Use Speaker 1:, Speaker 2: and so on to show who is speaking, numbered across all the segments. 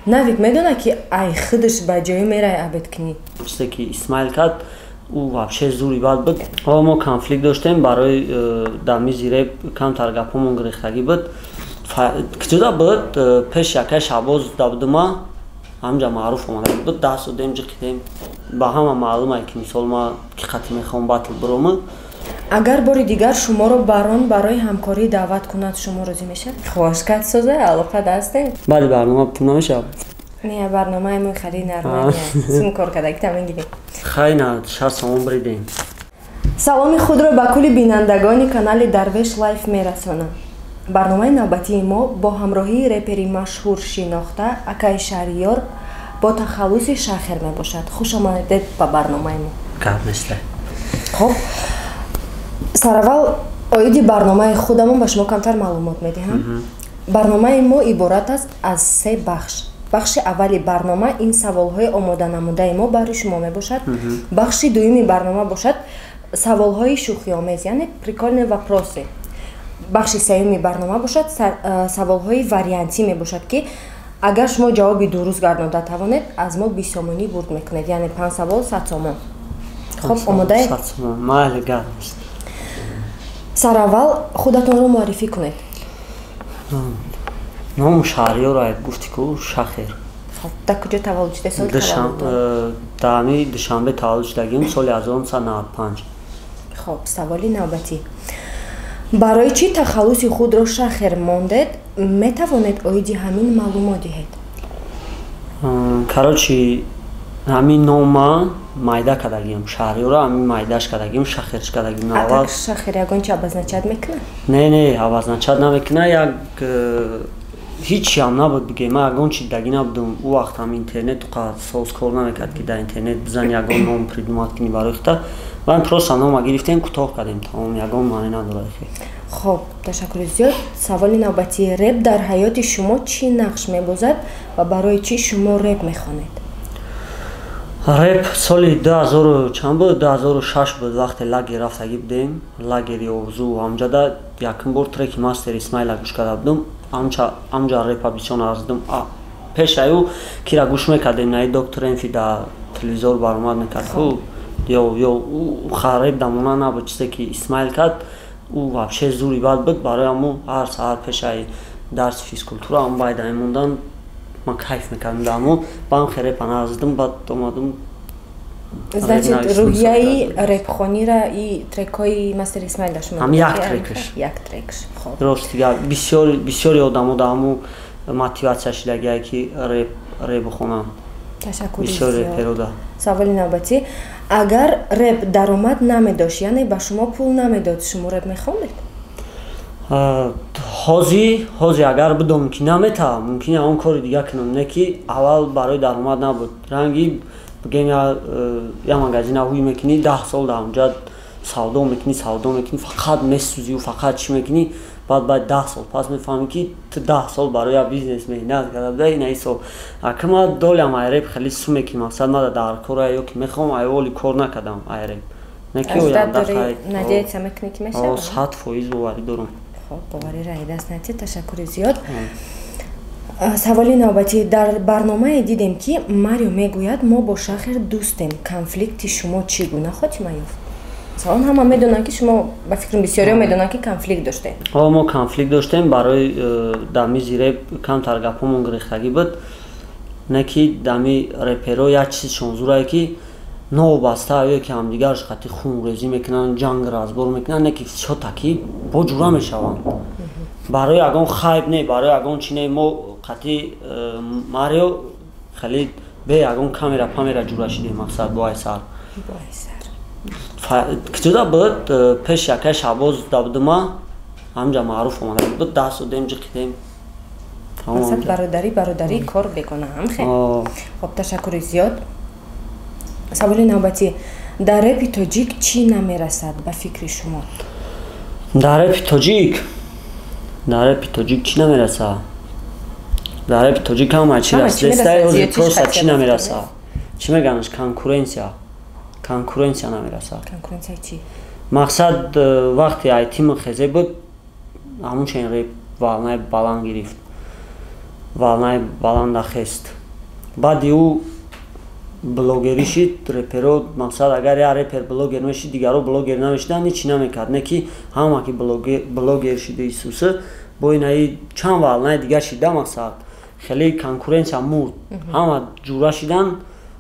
Speaker 1: Навик медона ки ай хидш ба ҷои мерай абеткини.
Speaker 2: Чизе ки Исмаил кард ӯ вообще зури бад буд. Мо конфликт доштем барои дамизи реп камтар гапомон гирифтагӣ буд. Кичуда буд пеш якай шабоз дабдума ҳамҷа маъруф омада буд. Даст додем ҷиқидем ба ҳама маълумае ки мисол ма ки хати мехоҳам батл бирома.
Speaker 1: Агар бори дигар шуморо барон барои ҳамкорӣ даъват кунад шумо розӣ мешавед? Хоҳишкард соза алоқа дастем.
Speaker 2: Баъди барнома бутун мешавад.
Speaker 1: Не барномаи мо хари нормалия. Сум коркадаки тамин гирем.
Speaker 2: Хайна шар сомон бридем.
Speaker 1: Саломи худро ба кулли бинандагони канали Дарвеш Лайф мерасонам. барномаи навбатии мо бо ҳамроҳии репери машҳур шинохта Акаи Шаҳриёр бо тахаллуси Шахер мебошад. Хуш омадед ба барномаи мо. Хоб сараввал оиди барномаи худамон ба шумо камтар маълумот медиҳам. барномаи мо иборат аст аз 3 бахш. бахши аввали барнома ин саволҳои омода намудаи мо барои шумо мебошад. бахши дуюми барнома бошад саволҳои шӯхиомез, яъне прикольни вопроси. бахши сеюми барнома бошад саволҳои вариантӣ мебошад ки агар шумо ҷавоби дуруст гардонида тавонед аз мо 20 сомонӣ бурд мекунед, яъне 5 савол 100 сомон. Хоб омодаед?
Speaker 2: Майли гаст.
Speaker 1: Сараввал худатонро муаррифӣ кунед.
Speaker 2: Ному Шаҳриёр гуфти ку Шахер.
Speaker 1: Хоб дар куҷо таваллуд шуда? Соли таваллуд?
Speaker 2: Дами душанбе таваллуд шудагим соли 1995.
Speaker 1: Хоб саволи навбатӣ. барои чӣ тахаллуси худро Шахер мондед? Метавонед оиди ҳамин маълумот диҳед?
Speaker 2: Карочи ҳамин нома майда кардагим. Шаҳриёра ҳамин майдаш кардагим, Шахерч кардагим.
Speaker 1: Атак Шахер ягон чи абазначат мекуна?
Speaker 2: Не, абазначат намекуна. Як ҳичи ҳам набуд бигем. Ман ягон чи дидаги набудум. Ӯ вақт ҳам интернет уқа соз кор намекард ки дар интернет бизани ягон ном придумат кунӣ барои хута. Ман просто нома гирифтем, кӯтоҳ кардем тамом. Ягон маъне надорад.
Speaker 1: Хоб, ташаккури зиёд. Саволи навбатии реп дар ҳаёти шумо чӣ нақш мебозад ва барои чӣ шумо реп мехонед?
Speaker 2: Реп соли 2006 буд вақте лагер рафтагӣ будем. Лагери Орзу ҳамҷада якум бор треки Мастер Исмаила гӯш карда будум. Ҳамҷа репа бисёр арздум. Пешаи ӯ кира гӯш мекардем, наи доктор Энфи дар телевизор баромад мекард. Ё реп дамона набуд. Чизе ки Исмаил кард ӯ вообще зури бад буд. Барои ҳамун ҳар саҳар пешаи дарси физкултура ҳам байда мемондам. Ман кайф мекардам дамон. Баам херепа нарздум, баъд омадум.
Speaker 1: Значит, рӯҳияи репхонира и трекҳои Мастер Исмаил дашт мебошад?
Speaker 2: Ҳам як трекш.
Speaker 1: Як трекш. Хоб.
Speaker 2: Рост дига бисёри одамон дар ҳамун мотиватсия шидагие ки реп бихонам.
Speaker 1: Ташаккури
Speaker 2: бисёр
Speaker 1: зиёд.
Speaker 2: реперода.
Speaker 1: Саволи навбатӣ. Агар реп даромад намедошт, яъне ба шумо пул намедод, шумо реп мехондед? ҳозир агар будом ки наметавам, мумкин ягон кори дига кунам. Не ки аввал барои даромад набуд. Ранги бигем я магазина ҳуй мекунӣ, 10 сол дар онҷа савдо мекунӣ, фақат месӯзӣ, фақат чӣ мекунӣ, баъд 10 сол пас мефаҳмӣ ки ту 10 сол барои я бизнес меҳнат карда ин ҳисоб. Акма долям ай реп хеле суме ки мақсад мада дар кора ё ки мехоҳам айволи кор накардам ай реп. Не ки надеяться мекунӣ ки мешавад?
Speaker 2: 100% боварӣ дорам.
Speaker 1: Хоб, боварӣ раи даст натия. Ташаккури зиёд. Саволи навбатӣ. Дар барномае дидем ки Марио мегӯяд мо бо Шахер дӯстем. Конфликти шумо чӣ гуна хотима ёфт? Салон ҳама медонанд ки шумо ба фикрам бисёриҳо медонанд ки конфликт доштем.
Speaker 2: Мо конфликт доштем барои дамизи реп камтар гапомон гирифтагӣ буд. Не ки дами реперо як чизшон зурае ки новобаста ё ки ҳамдигараш қати хунрезӣ мекунанд, ҷанг разбор мекунанд, не ки шотаки бо ҷура мешаванд. Барои ягон хайп не, барои ягон чи не, мо қати Марио хеле бе ягон камера памера ҷура шидем мақсад бо айсар. Кичуда буд пеш якай шабоз дабдума ҳамҷа маъруф омада буд. Даст додем ҷиқидем.
Speaker 1: Масад бародарӣ кор бегона ҳам хел. Хоб, ташаккури зиёд. Саволи навбатӣ. Дар репи тоҷик чӣ намерасад ба фикри шумо?
Speaker 2: Дар репи тоҷик чӣ намерасад? Дар репи тоҷик ҳама чӣ аст. Листаи ҳозир просто чӣ намерасад? Чӣ меганаш? Конкуренсия намерасад.
Speaker 1: Конкуренсия чӣ?
Speaker 2: Мақсад вақте айтиму хезе буд ҳамун чен реп валнаи баланд гирифт. волнаи баландахест. Баъди ӯ блогерӣ шид, реперо мақсад агар як репер блогер мешид, дигаро блогер намешиданд, ҳичи намекард. Не ки ҳама ки блогер шида Исуса бо инаи чанд волнаи дигар шида, мақсад хеле конкуренсия мурд. Ҳама ҷура шиданд,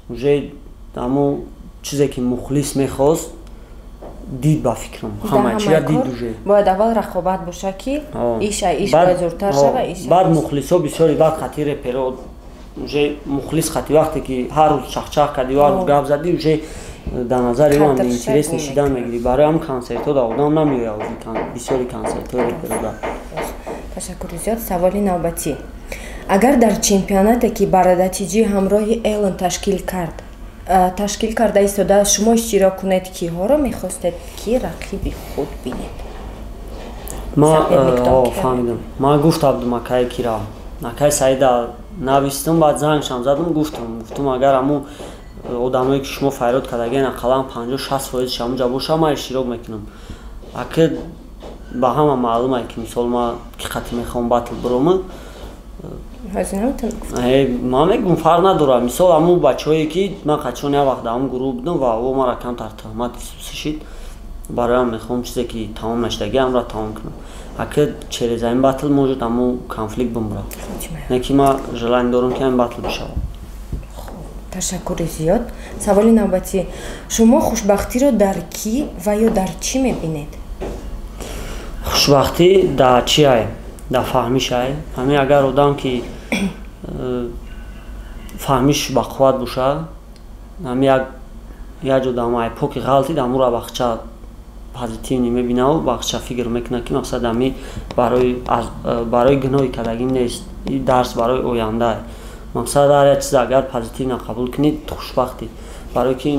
Speaker 2: уже ҳамо чизе ки мухлис мехост дид ба фикрам. Ҳама чия дид уже.
Speaker 1: Бояд аввал рақобат боша ки иш бояд зуртар шава, иш.
Speaker 2: Баъд мухлисо бисёри баъд хати реперо уже мухлис хати вақте ки ҳар рӯз чахчах кардӣ, ҳар рӯз гап задӣ, уже дар назари ӯ ҳам интерес нишидан мегирӣ. Барои ҳам консертҳо да одам намеояд, бисёри консертҳои реперо да.
Speaker 1: Ташаккури зиёд. Саволи навбатӣ. Агар дар чемпионате ки бароятиҷи ҳамроҳи Эллен ташкил карда истода, шумо иштирок кунед, киҳоро мехостед ки рақиби худ бинед?
Speaker 2: Фаҳмидам. Ман гуфта будам акае кира. Акай Саида навистам, баъд зангшам задам, гуфтам агар ҳамун одамое ки шумо файрод кардаген ақаллан 50-60% ҳамуҷа боша, ман иштирок мекунам. Ака ба ҳама маълуме ки мисол ман ки қати мехоҳам батл бирома, ман мегӯм фарқ надорад. Мисол ҳамун бачаҳое ки ман қачон як вақт дар ҳамун гурӯҳ будам ва ӯ мара камтар тӯҳмат шид, барои ҳам мехоҳам чизе ки тамом наштагиамро тамом кунам. Ака через ин батл может ҳамун конфликт бимурад. Не ки ман желание дорам ки ин батл бишавад.
Speaker 1: Ташаккури зиёд. Саволи навбатӣ. Шумо хушбахтиро дар кӣ ва ё дар чӣ мебинед?
Speaker 2: Хушбахтӣ дар чӣ ай? Дар фаҳмиш ай? Ҳамин агар одам ки фаҳмиш бақувват боша, ҳамин як ҷо дар айпо ки ғалтид, ҳамунро бахча позитивни мебинаву бахча фикр мекуна ки мақсад ҳамин барои гуноҳи кардагӣ нест, дарс барои оянда. Мақсад ҳар як чиз агар позитивна қабул кунед, хушбахтӣ. Барои ки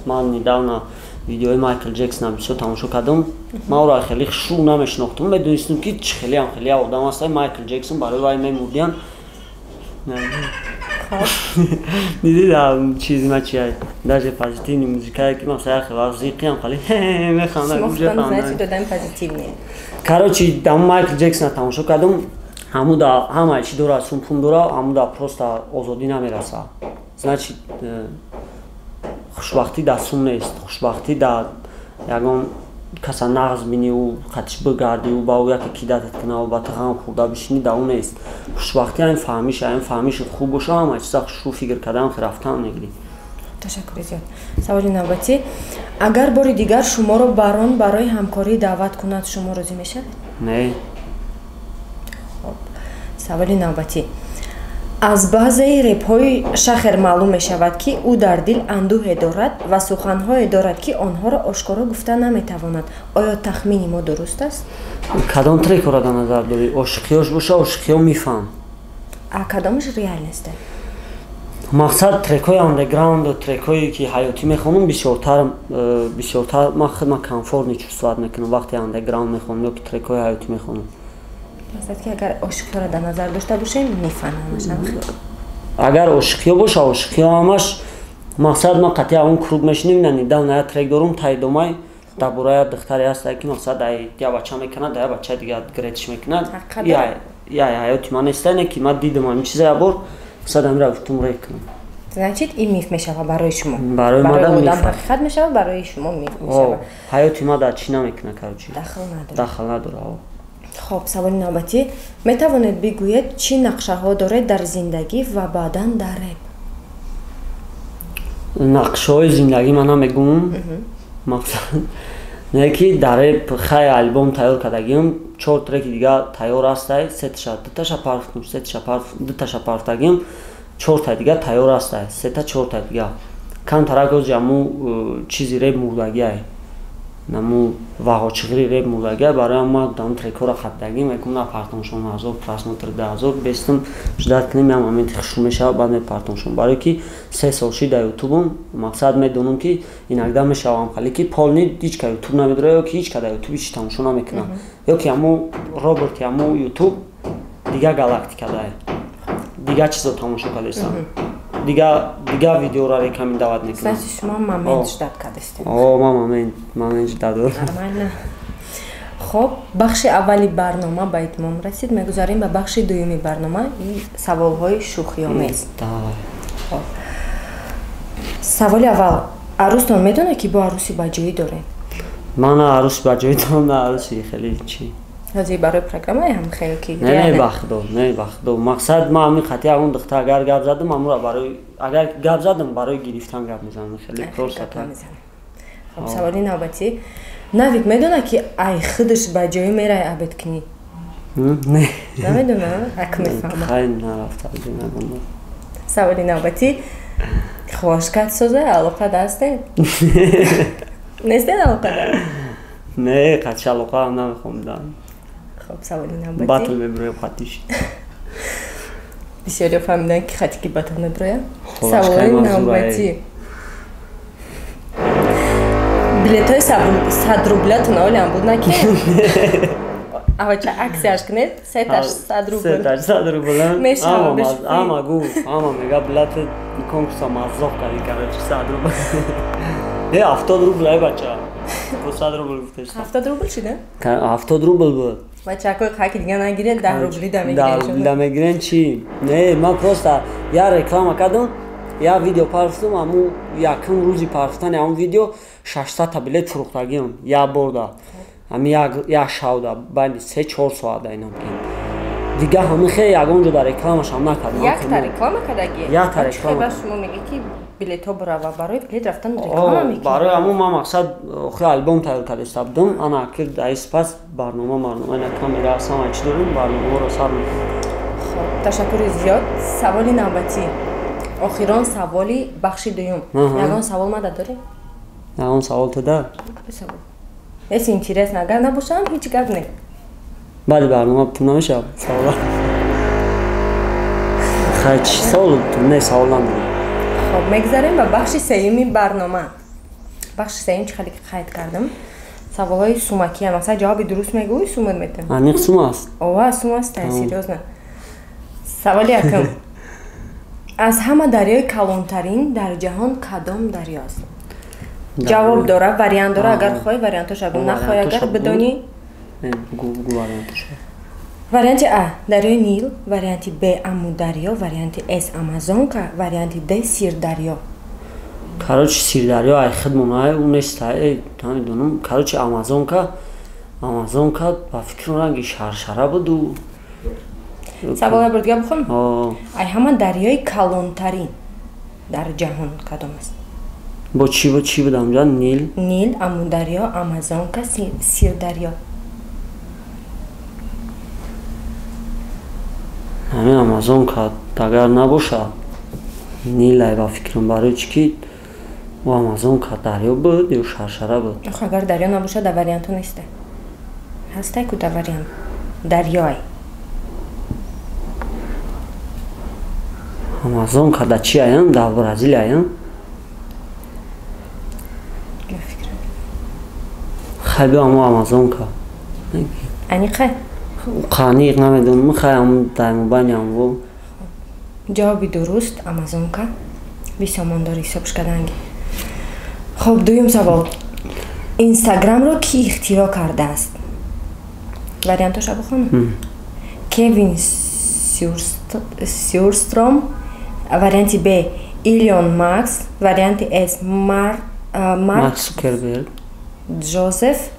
Speaker 2: ман недавна видеои Майкл Ҷексона бисёр тамошо кардам. Ман ӯро хеле шӯ намешинохтам, медонистам ки чӣ хелеам одам аст. Майкл Ҷексон барои вай мемурдиян. Дидидам чизи ма чи ай? Даже позитивни музикае ки мақсад як вақт зиқиам хали механдам.
Speaker 1: Значит одам позитивни.
Speaker 2: Короче, дар Майкл Ҷексона тамошо кардам. ҳамуда ҳама чӣ дора, сумпум дора, ҳамуда просто озодӣ намераса. Значит хушбахтӣ дар сум нест. Хушбахтӣ дар ягон каса нағз биниву қатиш бигардиву ба ӯ яке кидатат кунаву ба ту ғам хӯрда бишинӣ, дар ӯ нест. Хушбахтӣ ин фаҳмиша, ин фаҳмишат хуб боша, ҳама чиза шу фикр кардан рафтан мегирӣ.
Speaker 1: Ташаккури зиёд. Саволи навбатӣ. Агар бори дигар шуморо барон барои ҳамкорӣ даъват кунад, шумо розӣ мешавед?
Speaker 2: Не.
Speaker 1: Саволи навбатӣ. Аз баъзеи репҳои шахр маълум мешавад ки ӯ дар дил андӯҳе дорад ва суханҳое дорад ки онҳоро ошкоро гуфта наметавонад. Оё тахмини мо дуруст аст?
Speaker 2: Кадом трекро дар назар дорӣ? Ошиқиёш боша, ошиқиё мифаҳм.
Speaker 1: Кадомаш реалист?
Speaker 2: Мақсад трекҳои андеграунд, трекҳое ки ҳаётӣ мехонам бисёртар ман комфортни чувствовать мекунам вақте андеграунд мехонам ё ки трекҳои ҳаётӣ мехонам.
Speaker 1: Мақсад ки агар ошиқиёро дар назар дошта бошем, мефаҳмам.
Speaker 2: Агар ошиқиё боша, ошиқиё ҳамаш мақсад ман қатъи он клуб мешинем, недавна як трек дорам, таи домай дар бораи як духтаре ҳаст ки мақсад я бача мекунад, я бача дигар гретиш мекунад. Я ҳаёти ман нест, не ки ман дидам ҳамин чиза як бор, мақсад ҳамира гуфтам рек кунам.
Speaker 1: Значит ин миф мешава барои шумо.
Speaker 2: Барои ман
Speaker 1: одам ҳақиқат мешава, барои шумо миф мешава.
Speaker 2: Ҳаёти ман дар чӣ намекуна, короче.
Speaker 1: Дахл
Speaker 2: надора.
Speaker 1: Хоб, саволи навбатӣ. Метавонед бигӯед чӣ нақшаҳо доред дар зиндагӣ ва баъдан дар реп?
Speaker 2: Нақшаҳои зиндагӣ ман намегӯм. Мақсад не ки дар реп хай альбом тайёр кардагиам, 4 треки дигар тайёр ҳастай, 2таша партагиам, 4та дигар тайёр ҳастай, 3-4та дигар. Камтарак оз ҷамъу чизи реп мурдагиай. Наму ваҳочиғири реп мурдагиай, барои ман дам трекҳоро хатдагӣ мекунам, напартоншон 1000 просмотр 10000 бестам ждат кунем, ям моменти хушрӯ мешавад, баъд мепартоншон. Барои ки 3 сол шид дар ютубам, мақсад медонам ки инагда мешавам хали ки полни ҳичка ютуб намедора, ё ки ҳичка дар ютуб ҳич тамошо намекунам, ё ки ҳамун Роберт ҳамун ютуб дигар галактика дай. Дигар чизо тамошо кардестам. Дигар видеоро рекомендовать мекунам.
Speaker 1: Значит шумо момент ждат кардестем.
Speaker 2: Ман момент ждат дорам.
Speaker 1: Нормально. خب بخش اولی برنامه به اتمام رسید. میگذاریم به بخش دومی برنامه، این سوالهای شوخی‌آمیز. خب سوال اول، عروستون میدونه که با عروسی بجایی داره؟
Speaker 2: من نه عروس بجایی دارم نه عروسی خیلی چی.
Speaker 1: هزی برای پروگرام هم خیلی کی.
Speaker 2: نه بخدو مقصد ما همین خطی اون دختر اگر گپ زدم امروز برای اگر گپ زدم برای گرفتن گپ میزنم خیلی فرصت.
Speaker 1: خب سوالی نوبتی، نوید میدونه که ای خودش بجایی میره عبد کنی؟
Speaker 2: نه
Speaker 1: نمیدونه؟ حک میفهمه.
Speaker 2: خیلی نرفته نمیدونم.
Speaker 1: سوالی نوبتی، خوشگت سوزه علاقه دسته؟ نیسته علاقه داره؟
Speaker 2: نه قدش علاقه هم نمیخوام دارم.
Speaker 1: خب سوالی نوبتی،
Speaker 2: بطل میبرویم خطیش.
Speaker 1: بسیاری فهمیدن که خطی که بطل میبرویم. سوالی نوبتی، بلیت های 100 روبلتون اولی هم بود نکن؟ اوه چه عکسی هش کنید؟ 100 روبل
Speaker 2: 100 روبل
Speaker 1: میشه
Speaker 2: اما گو اما میگه بلیت کنکورس مزاق کردی که 100 روبل 70 روبل ای بچه 100 روبل گفتش
Speaker 1: 70 روبل شده؟
Speaker 2: 70 روبل بود
Speaker 1: بچه اکوی خاکی دیگه نگیرین 10 روبلی دمیگیرین
Speaker 2: 10 روبلی دمیگیرین چی؟ نه من پروستا یا رکلام کردم یا ویدیو پارفتم امو یکم روزی پارفتن اون ویدیو 600 تا بلیت فروختگیم یا بردا امی یا شاودا بین 3-4 ساعت اینم دیگه همین خیلی یگانجا در رکلامش هم نکردم
Speaker 1: یک تا رکلام کردگی؟
Speaker 2: یک تا رکلام
Speaker 1: بس شما میگی که بلیت ها برای برای بلیت رفتن رکلام میکنی؟
Speaker 2: برای همون من مقصد خیلی البوم تایید کرده استبدم انا که دایس پس برنامه نکام میگه اصلا ما چی داریم برنامه رو سر میکنم.
Speaker 1: خب تشکر زیاد. سوالی نوبتی، آخران سوالی بخش دوم. یگان سوال ما داری؟
Speaker 2: یگان سوال تو دار؟
Speaker 1: سوال ایسی اینترس نگر نباشم هیچ گپ نه.
Speaker 2: بعد برنامه تو نمیشه سوال خیلی سوال تو نه سوال نداری.
Speaker 1: خب میگذاریم به بخش سومی برنامه. بخش سوم چه خیلی خیلی کردم سوالهای سومکی هم مثلا جواب درست میگوی سومت میتونم.
Speaker 2: انیق سوم است؟
Speaker 1: اوه سوم است سیریوز نه. سوال یکم، از همه دریای کلانترین در جهان کدام دریاست؟ جواب داره وریانت داره اگر خواهی وریانتش اگر نخواهی اگر بدانی
Speaker 2: گو وریانتش.
Speaker 1: وریانت ا دریای نیل، وریانت ب امو دریا، وریانت اس آمازونکا، وریانت د سیر دریا.
Speaker 2: کاروچ سیر دریا ای خدمونای اون است نمیدونم کاروچ آمازونکا با فکر رنگی شرشره بود و
Speaker 1: سوال برد دیگه بخون. ای همه دریای کلانترین در جهان کدام است؟
Speaker 2: با چی بود اونجا؟
Speaker 1: نیل، امو دریا، آمازونکا، سیر دریا.
Speaker 2: همین آمازونکا اگر نباشه نیل ای با فکرم برای چی و آمازونکا دریا بود یا شرشره بود؟
Speaker 1: اگر دریا نباشه در وریانت نیسته. هسته که در وریانت دریای
Speaker 2: آمازونکا در چی هستن؟ در برزیل هستن؟ خیلی اما آمازونکا
Speaker 1: انیقه؟
Speaker 2: قانیق نمیدونم خیلی هم در موبایل هم بود.
Speaker 1: جوابی درست آمازونکا بی سامانداری حسابش کردنگی. خب دویم سوال، اینستاگرام رو کی اختراع کرده است؟ وریانتش رو بخونم. کوین سیورستروم، وریانت ب ایلون ماسک، وریانت اس مارک
Speaker 2: زوکربرگ،
Speaker 1: جوزف،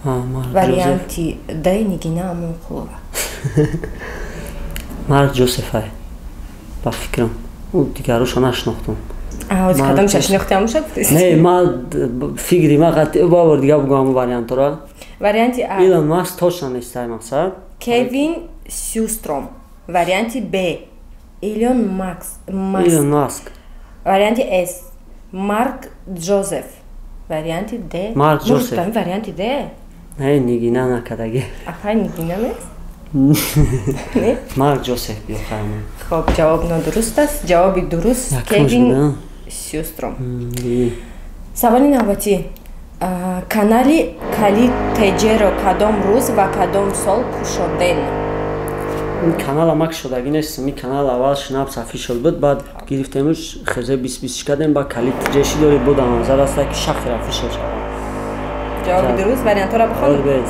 Speaker 1: وریانت د نیگینا امونقلووا.
Speaker 2: مارک جوزف های با فکرم اون دیگروشو نشناختم.
Speaker 1: از کدام شناخته همون شد؟
Speaker 2: نه ما فکری ما قطعی بابر دیگه بگم وریانت را.
Speaker 1: وریانت ا
Speaker 2: ایلون ماسک توشن نیسته مقصد.
Speaker 1: کوین سیورستروم، وریانت ب ایلون ماسک، وریانت اس مارک جوزف، وریانت د
Speaker 2: مارک جوزف.
Speaker 1: وریانت د
Speaker 2: نه نیگینا نکدگی.
Speaker 1: افای نیگینا نیست؟
Speaker 2: نه مارک جوزف بیو خیلی.
Speaker 1: خب جواب نادرست است. جوابی درست کوین سیورستروم. سوالی نوبتی، کانالی کالی تجرو کدام روز و کدام سال کشودن؟
Speaker 2: این کانال هم شدگی نیست. این کانال اول شناب صفحه شد بود بعد گرفتیمش خزه 20 کردیم با کالی تجرشی داری بود نظر است که شخص رفته شد.
Speaker 1: جواب درست وریانت را بخون.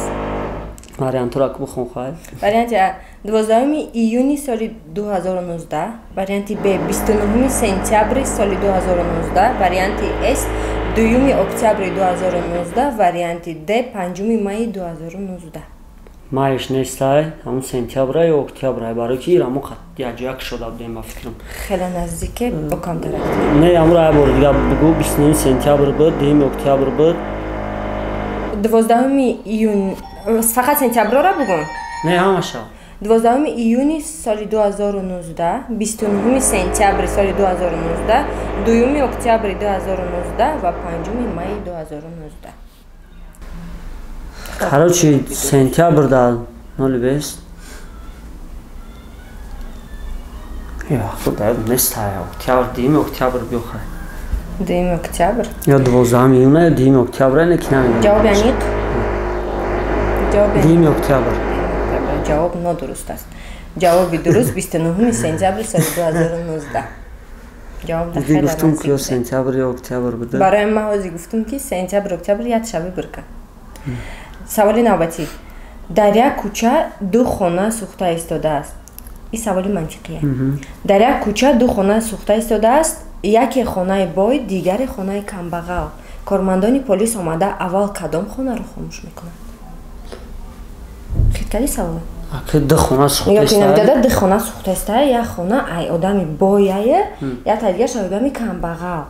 Speaker 2: вариантро бухун хоҳед.
Speaker 1: Варианти А 12 июни соли 2019, варианти Б 29 сентябри соли 2019, варианти С 2 октябри 2019, варианти Д 5 майи 2019.
Speaker 2: Майш нестай, ҳамун сентябра ё октябра, барои ки ирамо яҷояк шуда будем ба фикрам.
Speaker 1: Хеле наздике бо камтар.
Speaker 2: Не, амра бор дига бугу 29 сентябр буд, 2 октябр буд.
Speaker 1: 12 июн фақат сентяброра бугун?
Speaker 2: Не, ҳамаша.
Speaker 1: 12 июни соли 2019, 29 сентябри соли 2019, 2 октябри 2019 ва 5 майи 2019.
Speaker 2: Короче, сентябр да 020. Я худа нестай, октябр, 2 октябр биохай.
Speaker 1: 2 октябр.
Speaker 2: Я 12 июня, 2 октября не кинам.
Speaker 1: Ҷавоб яниқ? Ҷавоб
Speaker 2: 2 октябр.
Speaker 1: ҷавоб нодуруст аст. Ҷавоби дуруст 29 сентябри соли 2019. ҷавоб
Speaker 2: Ди гуфтум ки ё сентябр ё октябр буде.
Speaker 1: Барои ман ҳозир гуфтум ки сентябр октябр як шаби бирка. Саволи навбатӣ. Дар як кӯча ду хона сӯхта истодааст. ин саволи мантиқие. Дар як кӯча ду хона сӯхта истодааст, яке хонаи бой, дигаре хонаи камбағал. Кормандони полис омада аввал кадом хонаро хомӯш мекунанд? Хит кардӣ савол?
Speaker 2: Аки ду хона сӯхта
Speaker 1: истодааст. Ду хона сӯхта истодааст, як хона ай одами бойае, як дигараш одами камбағал.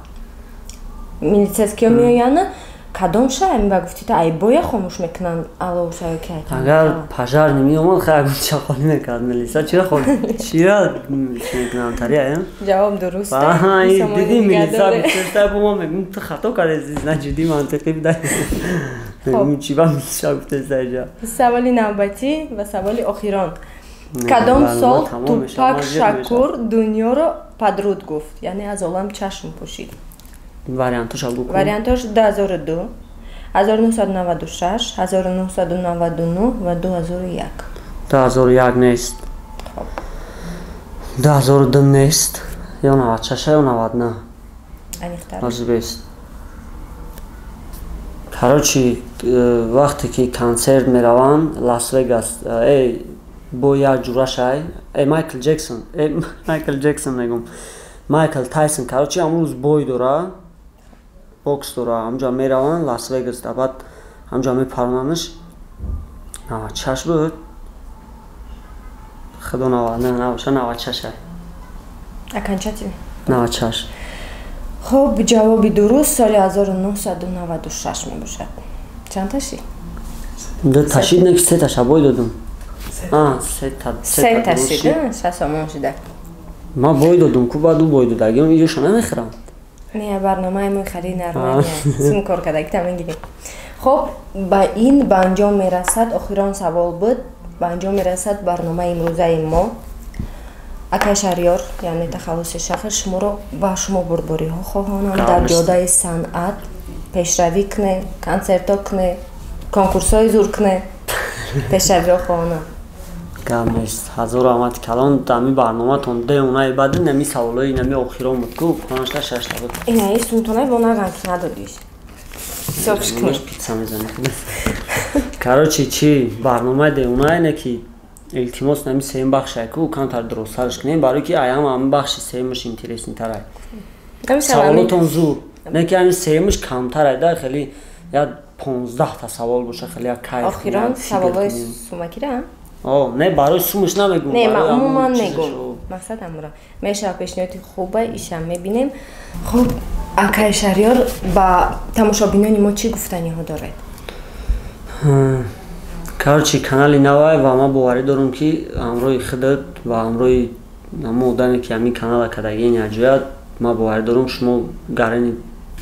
Speaker 1: Милитсияскиё меоянд, кадом шаҳр меба гуфтӣ ай боя хомӯш мекунанд алло шаё ки
Speaker 2: агар пажар намеомад хай чақоли мекард милиса чира ход чира мекунанд тария
Speaker 1: ҷавоб дуруст
Speaker 2: диди милиса бисерта бо ма мегум ту хато кардеси на ҷиддӣ мантиқӣ буда мегум чӣ ба милиса гуфтеса иҷа.
Speaker 1: Саволи навбатӣ ва саволи охирон. Кадом сол Тупак Шакур дунёро падруд гуфт, яъне аз олам чашм пӯшид?
Speaker 2: Вариантоша гуфт.
Speaker 1: Вариантош 2002, 1996, 1999 ва 2001.
Speaker 2: 2001 нест. 2002 нест. Ё 96 ё 99.
Speaker 1: Аниқтар.
Speaker 2: Азбест. Короче, вақте ки концерт мераванд Лас-Вегас, бо як ҷурашай, Майкл Ҷексон мегум. Майкл Тайсон, короче, амрӯз бой дора. Бокс дора, ҳамҷа мераванд Лас-Вегас, баъд ҳамҷа мепаронанаш. Чаш буд. Худо наваша 96.
Speaker 1: Аканчати?
Speaker 2: 96.
Speaker 1: Хуб, ҷавоби дуруст соли 1996 мебошад. Чанд таши?
Speaker 2: Ду ташид не ки се таша бой додум.
Speaker 1: Се ташид, шасомон шуда.
Speaker 2: Ма бой додум, ку ба ду бой додаг, ё иҷоша намехӯрам.
Speaker 1: Не, барномаи мо хари нормалия. Сум кор кардагӣ тамагирем. Хуб, ба ин ба анҷом мерасад, охирон савол буд. Ба анҷом мерасад барномаи имрӯзаи мо. Акай Шаҳриёр, яъне тахаллуси шахр шуморо ба шумо бурдбориҳо хоҳонам дар ҷодаи санъат пешравӣ кунед, консертҳо кунед, конкурсҳои зур кунед. Пешравиҳо хоҳонам.
Speaker 2: Гап нест. Ҳазору ҳамати калон дами барноматон деонаи баъди нами саволои нами охирон буд ку 5-6 буд.
Speaker 1: Инаи сумтонаи бо наган ки надодиш. Сёбшкни.
Speaker 2: Питса мезанӣ. Короче, чи барномаи деонаи не ки илтимос нами сеюм бахшай ку камтар дуростарш кунем, барои ки аям ҳамин бахши сеюмаш интереснитарай. Саволотон зур. Не ки ҳамин сеюмаш камтарай, да хеле як 15 та савол боша, хеле як кайф.
Speaker 1: Охирон саволои сумакира?
Speaker 2: Не, барои сумаш намегум.
Speaker 1: Не, ман умуман мегум. Мақсад амра. Мешава пешниҳоди хуба, ишам мебинем. Хуб, Акай Шаҳриёр ба тамошобинони мо чӣ гуфтаниҳо доред?
Speaker 2: Короче, канали навай ва ман боварӣ дорам ки ҳамроҳи худат ва ҳамроҳи ҳамон одаме ки ҳамин канала кадагини аҷоят, ман боварӣ дорам шумо гарани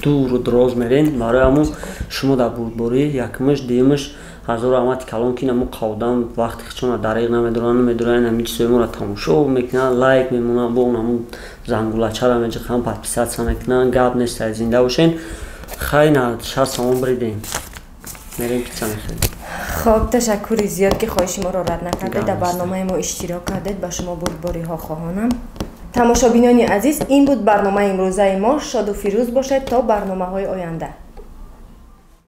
Speaker 2: дуру дроз мерен, барои ҳамон шумо дар бурдборӣ якумаш дуюмаш ҳазору ҳамати калон ки намо қавдам вақти хичона дариқ намедоранд ҳамин чизои моро тамошо мекунанд, лайк мемонанд, бо ҳамон зангулачаро меҷиқанд, подписатсия мекунанд, гап нест, зинда бошен. Хайна шар салом бридем. Мерем пицца мехӯрем.
Speaker 1: Хуб, ташаккури зиёд ки хоҳиши моро рад накардед, дар барномаи мо иштирок кардед, ба шумо бурдбориҳо хоҳонам. Тамошобинони азиз, ин буд барномаи имрӯзаи мо. Шоду фирӯз бошед то барномаҳои оянда.